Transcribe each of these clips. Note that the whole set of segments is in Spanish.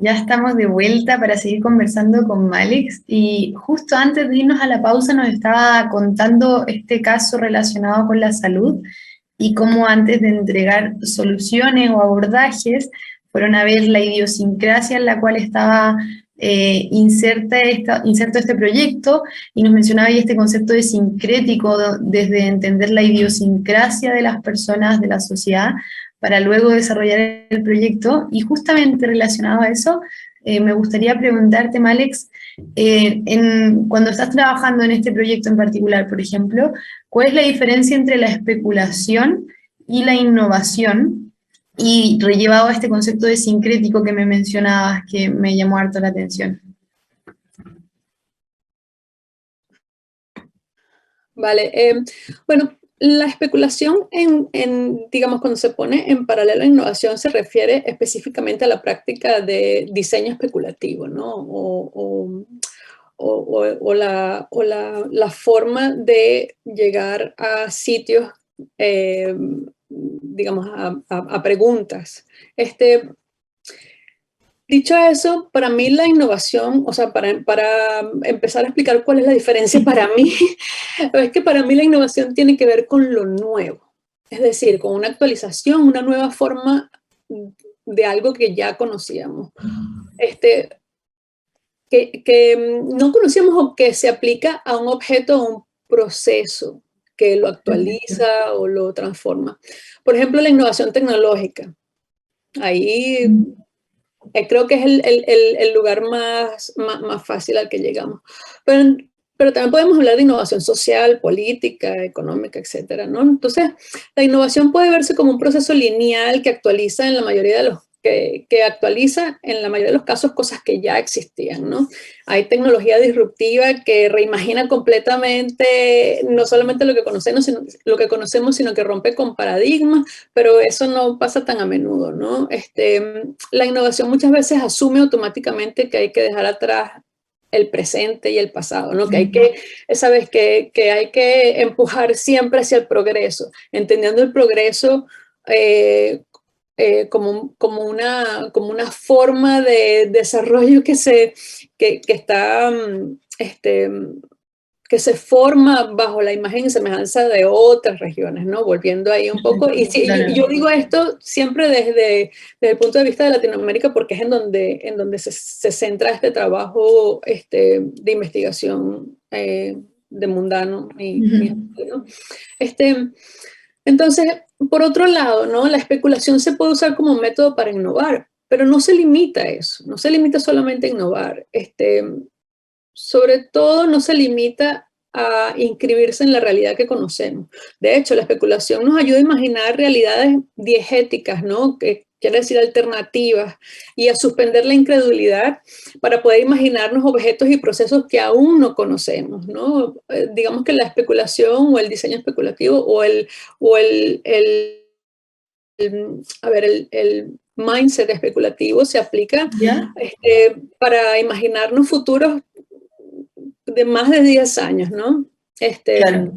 Ya estamos de vuelta para seguir conversando con Malex y justo antes de irnos a la pausa nos estaba contando este caso relacionado con la salud y cómo antes de entregar soluciones o abordajes fueron a ver la idiosincrasia en la cual estaba inserto este proyecto y nos mencionaba ahí este concepto de sincrético desde entender la idiosincrasia de las personas, de la sociedad, para luego desarrollar el proyecto. Y justamente relacionado a eso, me gustaría preguntarte, Malex, cuando estás trabajando en este proyecto en particular, por ejemplo, ¿cuál es la diferencia entre la especulación y la innovación? Y llevado a este concepto de sincrético que me mencionabas, que me llamó harto la atención. Vale, bueno, la especulación digamos, cuando se pone en paralelo a innovación se refiere específicamente a la práctica de diseño especulativo, ¿no? La forma de llegar a sitios, digamos, a preguntas. Dicho eso, para mí la innovación, o sea, para empezar a explicar cuál es la diferencia para mí, es que para mí la innovación tiene que ver con lo nuevo, es decir, con una actualización, una nueva forma de algo que ya conocíamos, que no conocíamos o que se aplica a un objeto o un proceso que lo actualiza o lo transforma. Por ejemplo, la innovación tecnológica. Ahí creo que es el lugar más fácil al que llegamos. Pero también podemos hablar de innovación social, política, económica, etcétera, ¿no? Entonces, la innovación puede verse como un proceso lineal que actualiza en la mayoría de los que actualiza en la mayoría de los casos cosas que ya existían, ¿no? Hay tecnología disruptiva que reimagina completamente no solamente lo que conocemos, sino que rompe con paradigmas, pero eso no pasa tan a menudo, ¿no? La innovación muchas veces asume automáticamente que hay que dejar atrás el presente y el pasado, ¿no? Que hay que, sabes, que hay que empujar siempre hacia el progreso, entendiendo el progreso como una forma de desarrollo está, que se forma bajo la imagen y semejanza de otras regiones, ¿no? Volviendo ahí un poco. Y yo digo esto siempre desde el punto de vista de Latinoamérica, porque es en donde se centra este trabajo de investigación de Mundano. ¿No? Entonces, por otro lado, ¿no? La especulación se puede usar como método para innovar, pero no se limita a eso, no se limita solamente a innovar. Sobre todo no se limita a inscribirse en la realidad que conocemos. De hecho, la especulación nos ayuda a imaginar realidades diegéticas, ¿no? Que quiere decir alternativas, y a suspender la incredulidad para poder imaginarnos objetos y procesos que aún no conocemos, ¿no? Digamos que la especulación o el diseño especulativo el mindset especulativo se aplica para imaginarnos futuros de más de 10 años, ¿no? Claro.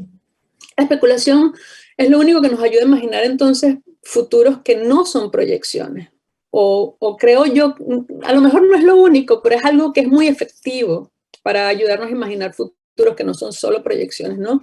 La especulación es lo único que nos ayuda a imaginar entonces futuros que no son proyecciones. O creo yo, a lo mejor no es lo único, pero es algo que es muy efectivo para ayudarnos a imaginar futuros que no son solo proyecciones, ¿no?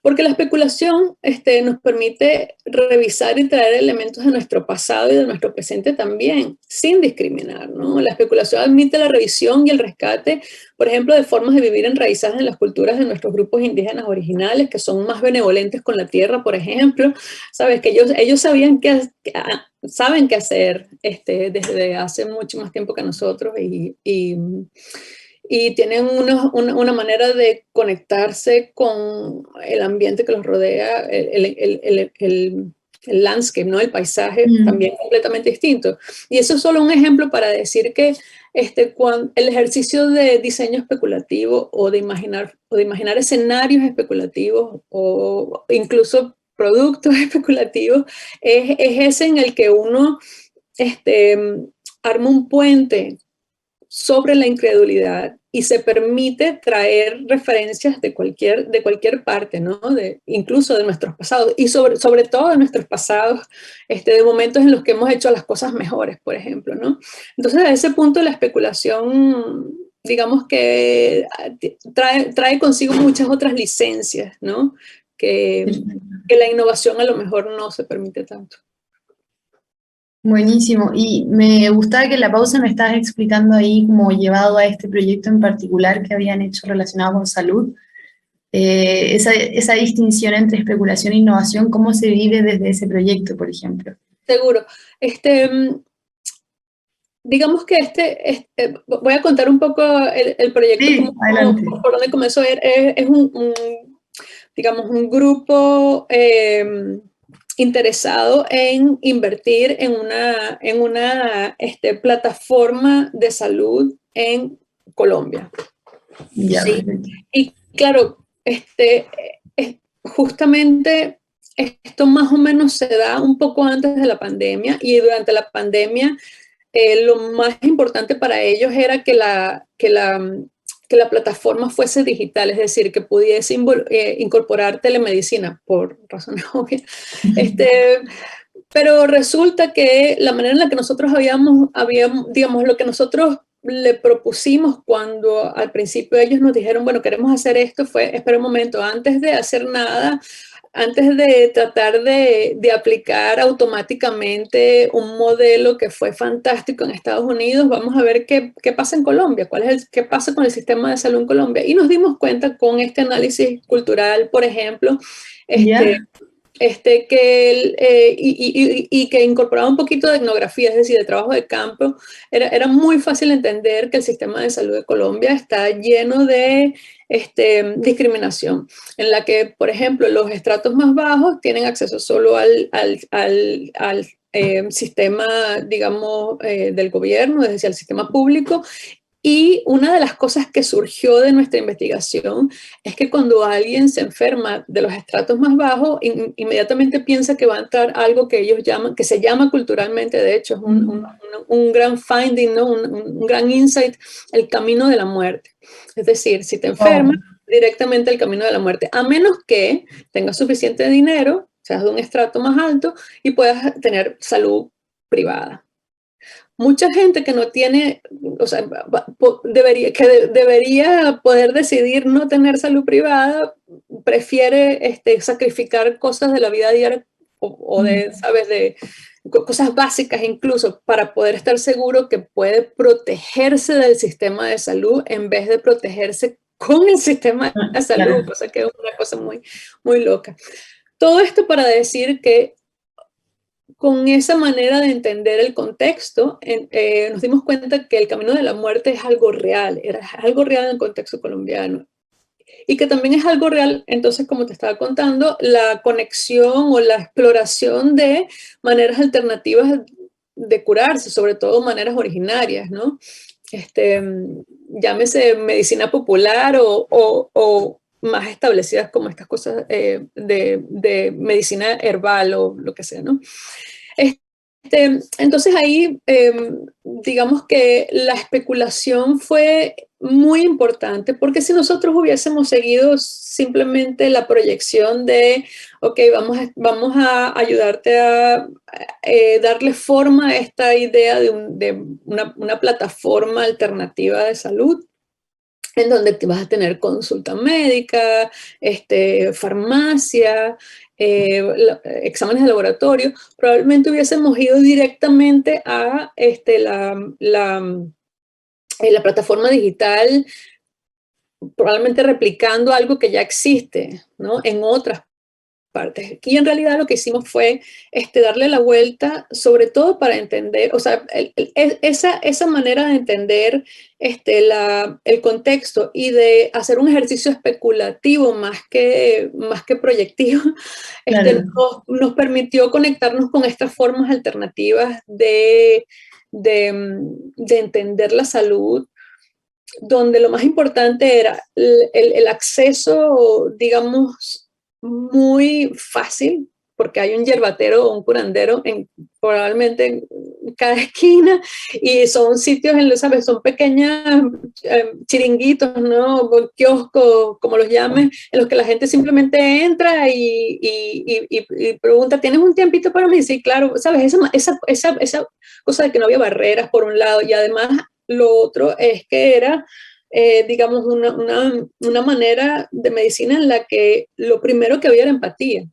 Porque la especulación nos permite revisar y traer elementos de nuestro pasado y de nuestro presente también, sin discriminar, ¿no? La especulación admite la revisión y el rescate, por ejemplo, de formas de vivir enraizadas en las culturas de nuestros grupos indígenas originales, que son más benevolentes con la tierra, por ejemplo. Sabes que ellos saben qué hacer desde hace mucho más tiempo que nosotros y tienen una manera de conectarse con el ambiente que los rodea, el landscape, ¿no? El paisaje también completamente distinto. Y eso es solo un ejemplo para decir que el ejercicio de diseño especulativo o de imaginar escenarios especulativos o incluso productos especulativos es ese en el que uno arma un puente sobre la incredulidad y se permite traer referencias de cualquier parte, ¿no? Incluso de nuestros pasados y sobre todo de nuestros pasados, de momentos en los que hemos hecho las cosas mejores, por ejemplo, ¿no? Entonces, a ese punto la especulación, digamos que trae consigo muchas otras licencias, ¿no? Que la innovación a lo mejor no se permite tanto. Buenísimo. Y me gustaba que en la pausa me estabas explicando ahí como llevado a este proyecto en particular que habían hecho relacionado con salud, esa distinción entre especulación e innovación, ¿cómo se vive desde ese proyecto, por ejemplo? Seguro. Digamos que voy a contar un poco el proyecto, Sí, adelante. por dónde comenzó. Es digamos, un grupo interesado en invertir en una plataforma de salud en Colombia. Ya, ¿Sí? perfecto. Y claro, justamente esto más o menos se da un poco antes de la pandemia, y durante la pandemia lo más importante para ellos era que la plataforma fuese digital, es decir, que pudiese incorporar telemedicina, por razones obvias. Pero resulta que la manera en la que nosotros habíamos, digamos, lo que nosotros le propusimos cuando al principio ellos nos dijeron, bueno, queremos hacer esto, fue, espera un momento, antes de hacer nada, antes de tratar de aplicar automáticamente un modelo que fue fantástico en Estados Unidos, vamos a ver qué pasa en Colombia, qué pasa con el sistema de salud en Colombia. Y nos dimos cuenta con este análisis cultural, por ejemplo, ¿Ya? y que incorporaba un poquito de etnografía, es decir, de trabajo de campo. Era muy fácil entender que el sistema de salud de Colombia está lleno de discriminación, en la que, por ejemplo, los estratos más bajos tienen acceso solo al sistema, digamos, del gobierno, es decir, al sistema público. Y una de las cosas que surgió de nuestra investigación es que cuando alguien se enferma de los estratos más bajos, inmediatamente piensa que va a entrar algo que ellos llaman, que se llama culturalmente, de hecho, es un gran finding, ¿no? Un gran insight, el camino de la muerte. Es decir, si te enfermas, directamente el camino de la muerte, a menos que tengas suficiente dinero, seas de un estrato más alto y puedas tener salud privada. Mucha gente que no tiene, o sea, debería poder decidir no tener salud privada, prefiere sacrificar cosas de la vida diaria o de, ¿sabes?, de cosas básicas incluso para poder estar seguro que puede protegerse del sistema de salud en vez de protegerse con el sistema de salud, Claro. cosa que es una cosa muy, muy loca. Todo esto para decir que con esa manera de entender el contexto, nos dimos cuenta que el camino de la muerte es algo real, era algo real en el contexto colombiano. Y que también es algo real, entonces, como te estaba contando, la conexión o la exploración de maneras alternativas de curarse, sobre todo maneras originarias, ¿no? Llámese medicina popular o más establecidas como estas cosas de medicina herbal o lo que sea, ¿no? Entonces ahí, digamos que la especulación fue muy importante, porque si nosotros hubiésemos seguido simplemente la proyección de, ok, vamos a ayudarte a darle forma a esta idea de una plataforma alternativa de salud, en donde te vas a tener consulta médica, farmacia, exámenes de laboratorio, probablemente hubiésemos ido directamente a la plataforma digital, probablemente replicando algo que ya existe, ¿no?, en otras partes. Aquí en realidad lo que hicimos fue darle la vuelta, sobre todo para entender, o sea, esa manera de entender el contexto y de hacer un ejercicio especulativo más que proyectivo, Claro. nos permitió conectarnos con estas formas alternativas de entender la salud, donde lo más importante era el acceso, digamos, muy fácil, porque hay un yerbatero o un curandero probablemente cada esquina, y son sitios, ¿sabes? Son pequeñas chiringuitos, ¿no? Kioscos, como los llames, en los que la gente simplemente entra y pregunta, ¿tienes un tiempito para mí? Sí, claro, ¿sabes? Esa cosa de que no había barreras por un lado, y además lo otro es que era, digamos, una manera de medicina en la que lo primero que había era empatía.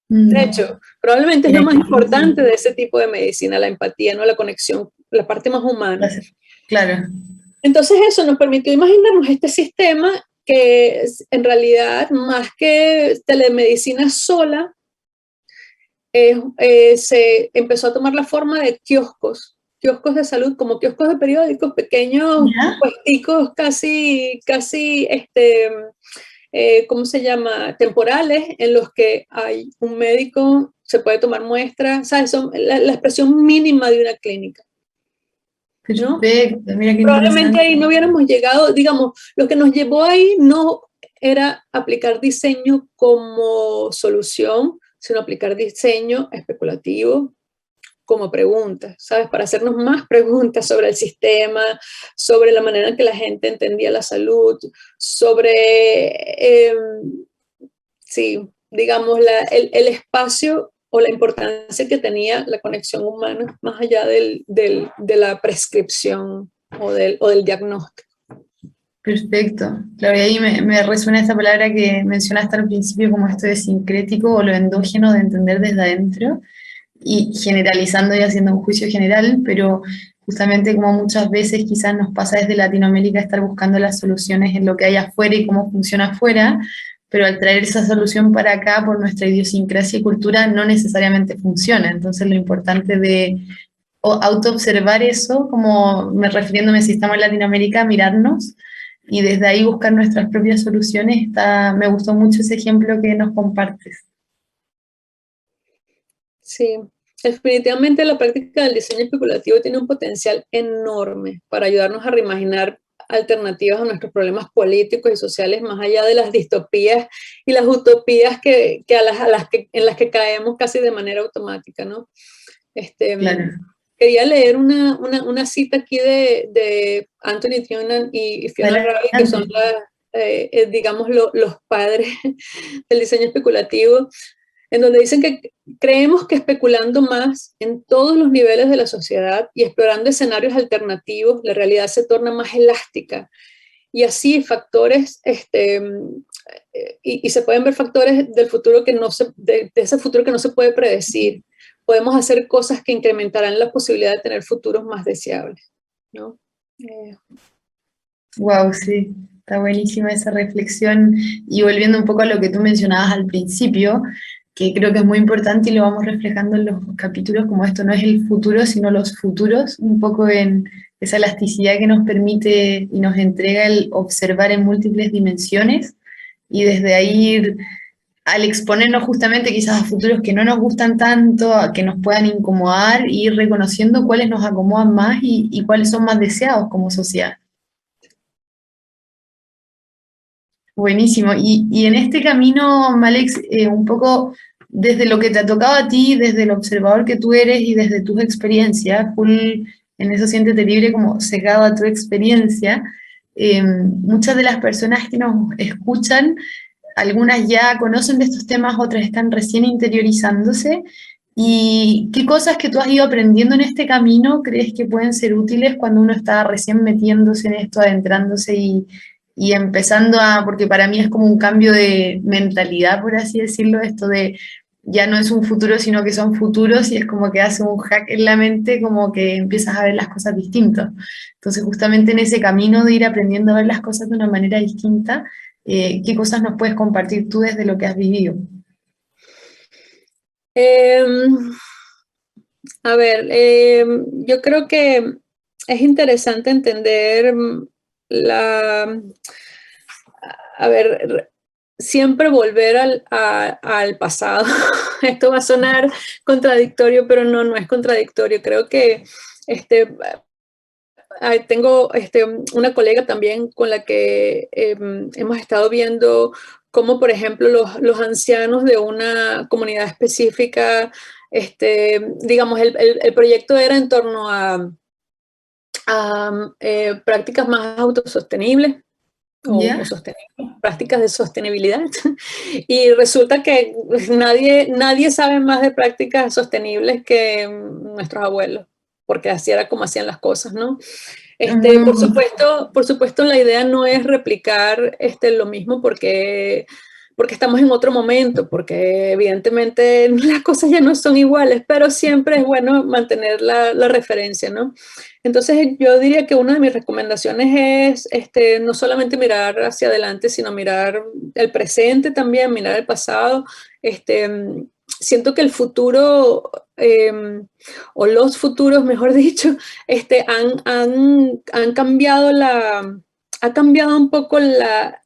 De hecho, probablemente es lo más importante de ese tipo de medicina, la empatía, ¿no? La conexión, la parte más humana. Claro. Entonces eso nos permitió imaginarnos este sistema que en realidad, más que telemedicina sola, se empezó a tomar la forma de kioscos de salud, como kioscos de periódicos, pequeños puesticos casi ¿cómo se llama? Temporales, en los que hay un médico, se puede tomar muestras, ¿sabes? Son la expresión mínima de una clínica, ¿no? Perfecto, mira qué Probablemente ahí no hubiéramos llegado, digamos, lo que nos llevó ahí no era aplicar diseño como solución, sino aplicar diseño especulativo como preguntas, ¿sabes? Para hacernos más preguntas sobre el sistema, sobre la manera en que la gente entendía la salud, sobre, sí, digamos, el espacio o la importancia que tenía la conexión humana más allá de la prescripción o del diagnóstico. Perfecto. Claro, y ahí me resuena esta palabra que mencionaste al principio, como esto de sincrético o lo endógeno de entender desde adentro, y generalizando y haciendo un juicio general, pero justamente como muchas veces quizás nos pasa desde Latinoamérica estar buscando las soluciones en lo que hay afuera y cómo funciona afuera, pero al traer esa solución para acá por nuestra idiosincrasia y cultura no necesariamente funciona. Entonces lo importante de autoobservar eso, como refiriéndome si estamos en Latinoamérica, mirarnos y desde ahí buscar nuestras propias soluciones. Me gustó mucho ese ejemplo que nos compartes. Sí, definitivamente la práctica del diseño especulativo tiene un potencial enorme para ayudarnos a reimaginar alternativas a nuestros problemas políticos y sociales, más allá de las distopías y las utopías en las que caemos casi de manera automática, ¿no? Claro. Quería leer una cita aquí de Anthony Tiernan y Fiona Rabi, que son digamos, los padres del diseño especulativo, en donde dicen que creemos que especulando más en todos los niveles de la sociedad y explorando escenarios alternativos, la realidad se torna más elástica. Y así factores, y se pueden ver factores del futuro de ese futuro que no se puede predecir. Podemos hacer cosas que incrementarán la posibilidad de tener futuros más deseables, ¿no? Wow, sí, está buenísima esa reflexión. Y volviendo un poco a lo que tú mencionabas al principio, que creo que es muy importante y lo vamos reflejando en los capítulos, como esto no es el futuro, sino los futuros, un poco en esa elasticidad que nos permite y nos entrega el observar en múltiples dimensiones y desde ahí ir al exponernos justamente quizás a futuros que no nos gustan tanto, a que nos puedan incomodar, y ir reconociendo cuáles nos acomodan más y cuáles son más deseados como sociedad. Buenísimo. Y en este camino, Malex, un poco desde lo que te ha tocado a ti, desde el observador que tú eres y desde tus experiencias, full, en eso siéntete libre como cegado a tu experiencia, muchas de las personas que nos escuchan, algunas ya conocen de estos temas, otras están recién interiorizándose. ¿Y qué cosas que tú has ido aprendiendo en este camino crees que pueden ser útiles cuando uno está recién metiéndose en esto, adentrándose y empezando porque para mí es como un cambio de mentalidad, por así decirlo, esto de ya no es un futuro, sino que son futuros, y es como que hace un hack en la mente, como que empiezas a ver las cosas distintas. Entonces, justamente en ese camino de ir aprendiendo a ver las cosas de una manera distinta, ¿qué cosas nos puedes compartir tú desde lo que has vivido? A ver, yo creo que es interesante entender a ver, siempre volver al pasado. Esto va a sonar contradictorio, pero no es contradictorio. Creo que tengo una colega también con la que hemos estado viendo cómo, por ejemplo, los ancianos de una comunidad específica digamos, el proyecto era en torno a prácticas más autosostenibles o sostenibles, prácticas de sostenibilidad. Y resulta que nadie sabe más de prácticas sostenibles que nuestros abuelos, porque así era como hacían las cosas, ¿no? Por supuesto, la idea no es replicar lo mismo porque estamos en otro momento, porque evidentemente las cosas ya no son iguales, pero siempre es bueno mantener la referencia, ¿no? Entonces yo diría que una de mis recomendaciones es no solamente mirar hacia adelante, sino mirar el presente también, mirar el pasado. Siento que el futuro, o los futuros, mejor dicho, han cambiado ha cambiado un poco la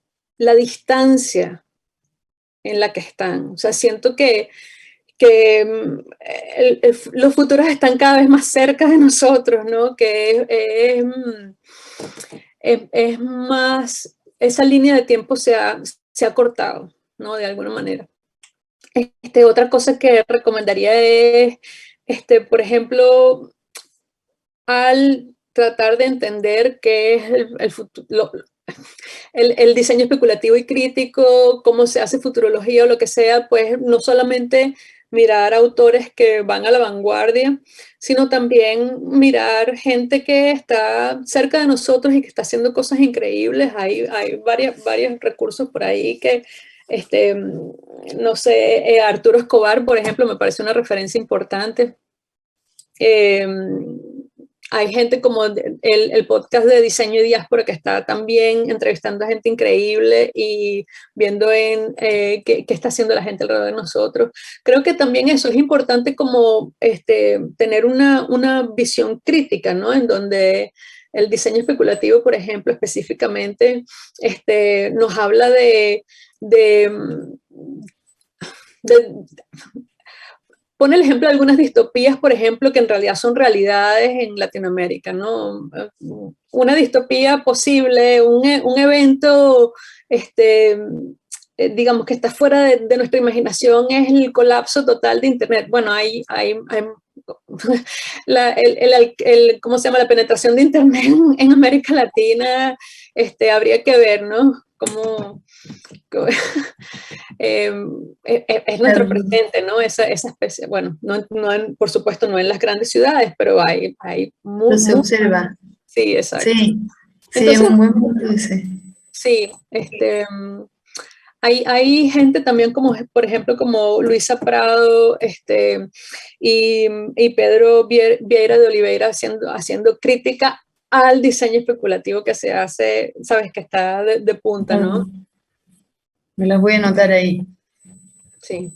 distancia en la que están. O sea, siento que los futuros están cada vez más cerca de nosotros, ¿no? Que es más, esa línea de tiempo se ha cortado, ¿no? De alguna manera. Otra cosa que recomendaría es, por ejemplo, al tratar de entender qué es el futuro, el diseño especulativo y crítico, cómo se hace futurología o lo que sea, pues no solamente mirar autores que van a la vanguardia, sino también mirar gente que está cerca de nosotros y que está haciendo cosas increíbles. Hay varios recursos por ahí que, no sé, Arturo Escobar, por ejemplo, me parece una referencia importante. Hay gente como el podcast de Diseño y Diáspora, que está también entrevistando a gente increíble y viendo qué está haciendo la gente alrededor de nosotros. Creo que también eso es importante, como tener una visión crítica, ¿no? En donde el diseño especulativo, por ejemplo, específicamente, nos habla de pone el ejemplo de algunas distopías, por ejemplo, que en realidad son realidades en Latinoamérica, ¿no? Una distopía posible, un evento, digamos, que está fuera de nuestra imaginación, es el colapso total de Internet. Bueno, hay ¿cómo se llama? La penetración de Internet en América Latina, habría que ver, ¿no? Es nuestro presente, ¿no? Esa especie, bueno, por supuesto no en las grandes ciudades, pero hay no se observa. Sí, exacto. Sí, entonces, es un buen punto ese. Sí, hay gente también como, por ejemplo, como Luisa Prado, y Pedro Vieira de Oliveira haciendo crítica al diseño especulativo que se hace, sabes, que está de punta, ¿no? Me las voy a anotar ahí. Sí.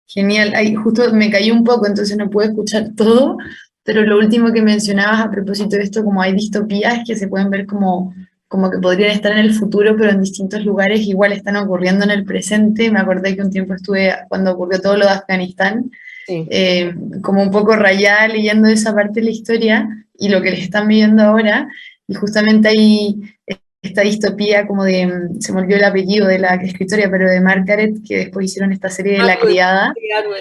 Genial. Ahí justo me caí un poco, entonces no pude escuchar todo, pero lo último que mencionabas a propósito de esto, como hay distopías que se pueden ver como que podrían estar en el futuro, pero en distintos lugares igual están ocurriendo en el presente. Me acordé que un tiempo estuve, cuando ocurrió todo lo de Afganistán, Sí. como un poco rayada leyendo esa parte de la historia y lo que les están viviendo ahora, y justamente hay esta distopía como de, se me olvidó el apellido de la escritora, pero de Margaret, que después hicieron esta serie de La Criada.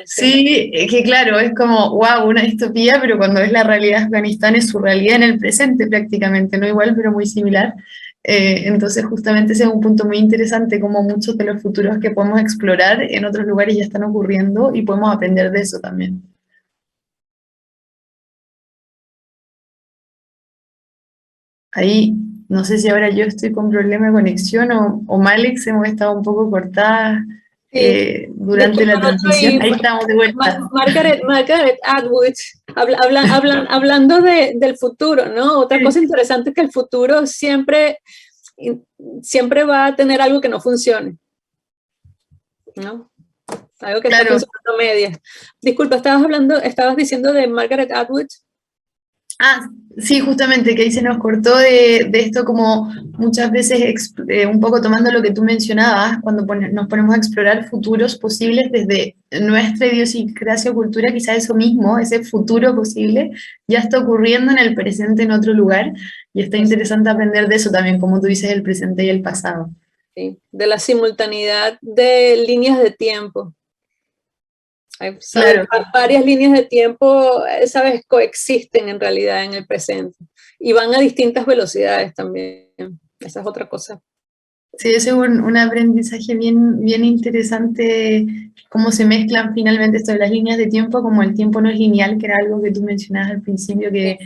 Sí, que claro, es como, wow, una distopía, pero cuando ves la realidad de Afganistán es su realidad en el presente prácticamente, no igual, pero muy similar. Entonces justamente ese es un punto muy interesante, como muchos de los futuros que podemos explorar en otros lugares ya están ocurriendo y podemos aprender de eso también. Ahí, no sé si ahora yo estoy con problema de conexión o Malex, hemos estado un poco cortadas durante la transmisión. Ahí estamos de vuelta. Margaret Atwood, hablando del futuro, ¿no? Otra cosa interesante es que el futuro siempre va a tener algo que no funcione, ¿no? Algo que está funcionando a medias. Disculpa, estabas diciendo de Margaret Atwood. Ah, sí, justamente, que ahí se nos cortó de esto, como muchas veces un poco tomando lo que tú mencionabas, cuando nos ponemos a explorar futuros posibles desde nuestra idiosincrasia o cultura, quizá eso mismo, ese futuro posible, ya está ocurriendo en el presente en otro lugar, y está interesante aprender de eso también, como tú dices, el presente y el pasado. Sí, de la simultaneidad de líneas de tiempo. Hay, Claro. varias líneas de tiempo, ¿sabes? Coexisten en realidad en el presente y van a distintas velocidades también. Esa es otra cosa. Sí, ese es un aprendizaje bien interesante, cómo se mezclan finalmente esto de las líneas de tiempo, como el tiempo no es lineal, que era algo que tú mencionabas al principio, que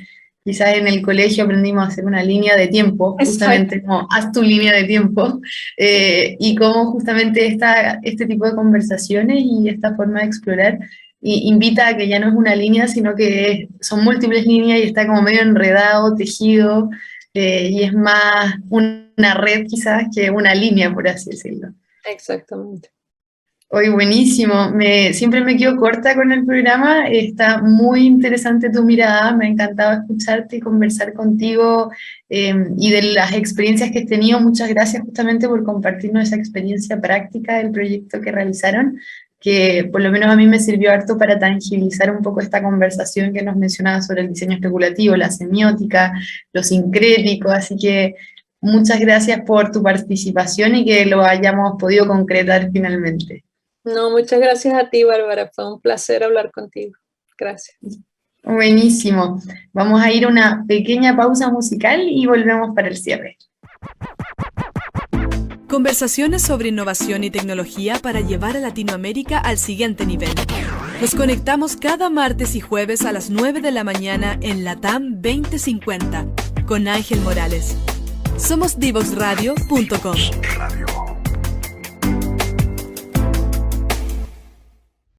quizás en el colegio aprendimos a hacer una línea de tiempo, justamente como haz tu línea de tiempo, y cómo justamente este tipo de conversaciones y esta forma de explorar invita a que ya no es una línea, sino que son múltiples líneas y está como medio enredado, tejido, y es más una red quizás que una línea, por así decirlo. Exactamente. Hoy buenísimo, siempre me quedo corta con el programa, está muy interesante tu mirada, me ha encantado escucharte y conversar contigo, y de las experiencias que has tenido. Muchas gracias justamente por compartirnos esa experiencia práctica del proyecto que realizaron, que por lo menos a mí me sirvió harto para tangibilizar un poco esta conversación que nos mencionaba sobre el diseño especulativo, la semiótica, lo sincrético, así que muchas gracias por tu participación y que lo hayamos podido concretar finalmente. No, muchas gracias a ti, Bárbara. Fue un placer hablar contigo. Gracias. Buenísimo. Vamos a ir a una pequeña pausa musical y volvemos para el cierre. Conversaciones sobre innovación y tecnología para llevar a Latinoamérica al siguiente nivel. Nos conectamos cada martes y jueves a las 9 de la mañana en LATAM 2050 con Ángel Morales. Somos Divoxradio.com.